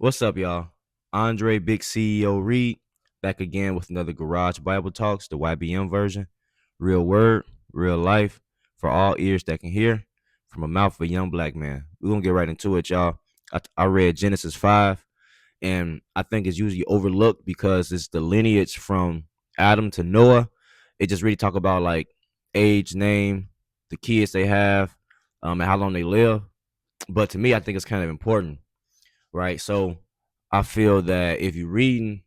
What's up, y'all? Andre Big CEO Reed back again with another Garage Bible Talks, the YBM version. Real word, real life, for all ears that can hear, from a mouth of a young black man. We're gonna get right into it, y'all. I read Genesis 5, and I think it's usually overlooked because it's the lineage from Adam to Noah. It just really talk about like age, name, the kids they have, and how long they live. But to me, I think it's kind of important, right? So I feel that if you're reading,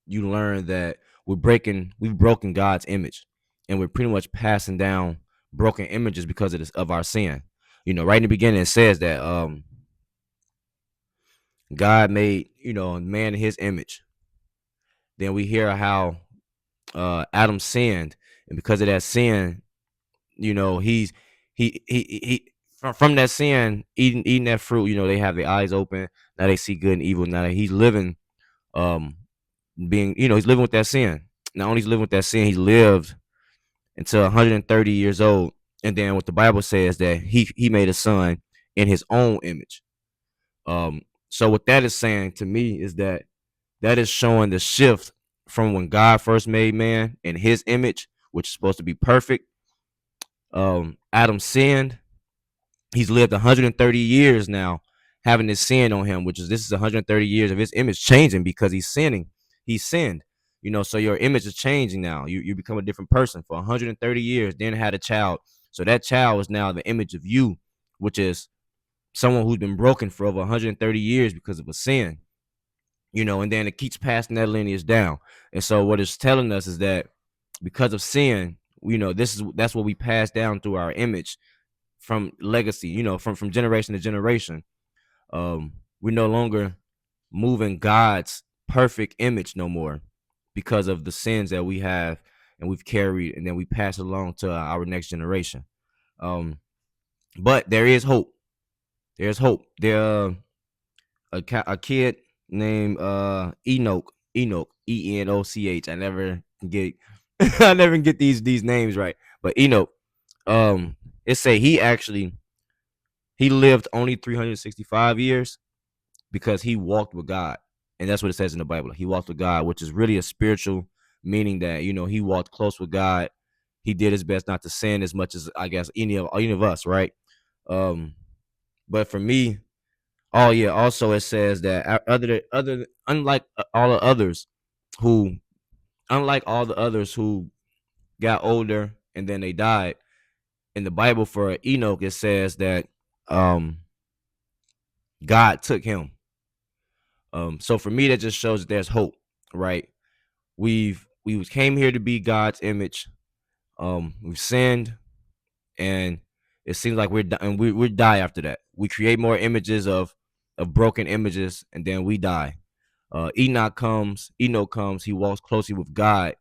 you learn that we've broken God's image, and we're pretty much passing down broken images because of of our sin. Right in the beginning it says that God made man in His image. Then we hear how Adam sinned, and because of that sin, he's he from that sin, eating that fruit. They have their eyes open. Now they see good and evil. Now that he's living, um, he's living with that sin. Not only he's living with that sin, he lived until 130 years old. And then what the Bible says that he made a son in his own image. So what that is saying to me is that is showing the shift from when God first made man in his image, which is supposed to be perfect. Adam sinned. He's lived 130 years now having this sin on him, this is 130 years of his image changing because he's sinning. He sinned. So your image is changing now. You become a different person for 130 years, then had a child. So that child is now the image of you, which is someone who's been broken for over 130 years because of a sin. And then it keeps passing that lineage down. And so what it's telling us is that because of sin, that's what we pass down through our image from legacy, from generation to generation. We're no longer moving God's perfect image no more because of the sins that we have and we've carried, and then we pass it along to our next generation. But there is hope. There's hope. A kid named Enoch, Enoch. I never get I never get these names right, but Enoch. It say he lived only 365 years because he walked with God. And that's what it says in the Bible. He walked with God, which is really a spiritual meaning that, he walked close with God. He did his best not to sin as much as I guess any of us, right? But for me, oh yeah, also it says that unlike all the others who got older and then they died, in the Bible for Enoch it says that God took him. So for me, that just shows that there's hope, right? We came here to be God's image. We've sinned, and it seems like we die after that. We create more images of broken images, and then we die. Enoch comes. He walks closely with God,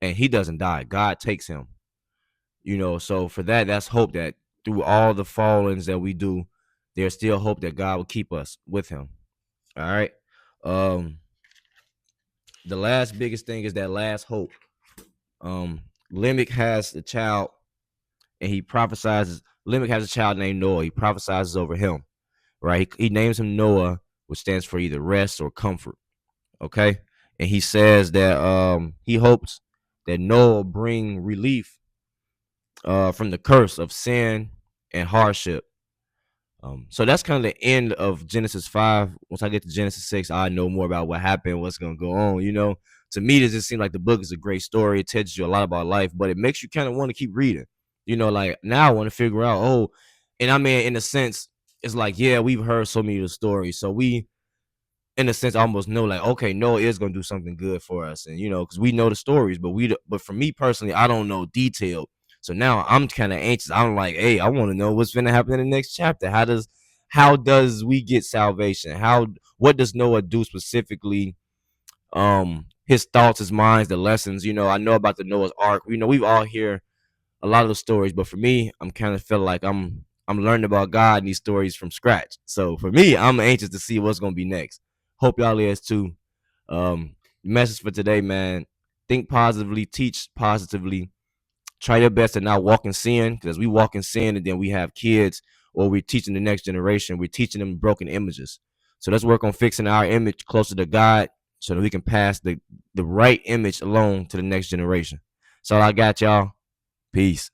and he doesn't die. God takes him. So for that's hope that through all the fallings that we do, there's still hope that God will keep us with Him. All right. Um, the last biggest thing is that last hope. Lamech has a child, and he prophesies. Lamech has a child named Noah. He prophesies over him, right? He names him Noah, which stands for either rest or comfort. Okay, and he says that he hopes that Noah will bring relief from the curse of sin and hardship. So that's kind of the end of Genesis 5. Once I get to Genesis 6, I know more about what happened, what's going to go on. To me, it just seems like the book is a great story. It tells you a lot about life, but it makes you kind of want to keep reading. Like now I want to figure out, and I mean, in a sense, it's like, yeah, we've heard so many of the stories. So we, in a sense, almost know like, okay, Noah is going to do something good for us. And, because we know the stories, but for me personally, I don't know detail. So now I'm kind of anxious. I'm like, hey, I want to know what's going to happen in the next chapter. How does we get salvation? What does Noah do specifically? His thoughts, his minds, the lessons. I know about the Noah's Ark. We've all heard a lot of the stories, but for me, I'm kind of feel like I'm learning about God and these stories from scratch. So for me, I'm anxious to see what's going to be next. Hope y'all is too. Message for today, man. Think positively, teach positively, try your best to not walk in sin, because we walk in sin and then we have kids or we're teaching the next generation, we're teaching them broken images. So let's work on fixing our image closer to God so that we can pass the right image along to the next generation. So I got y'all. Peace.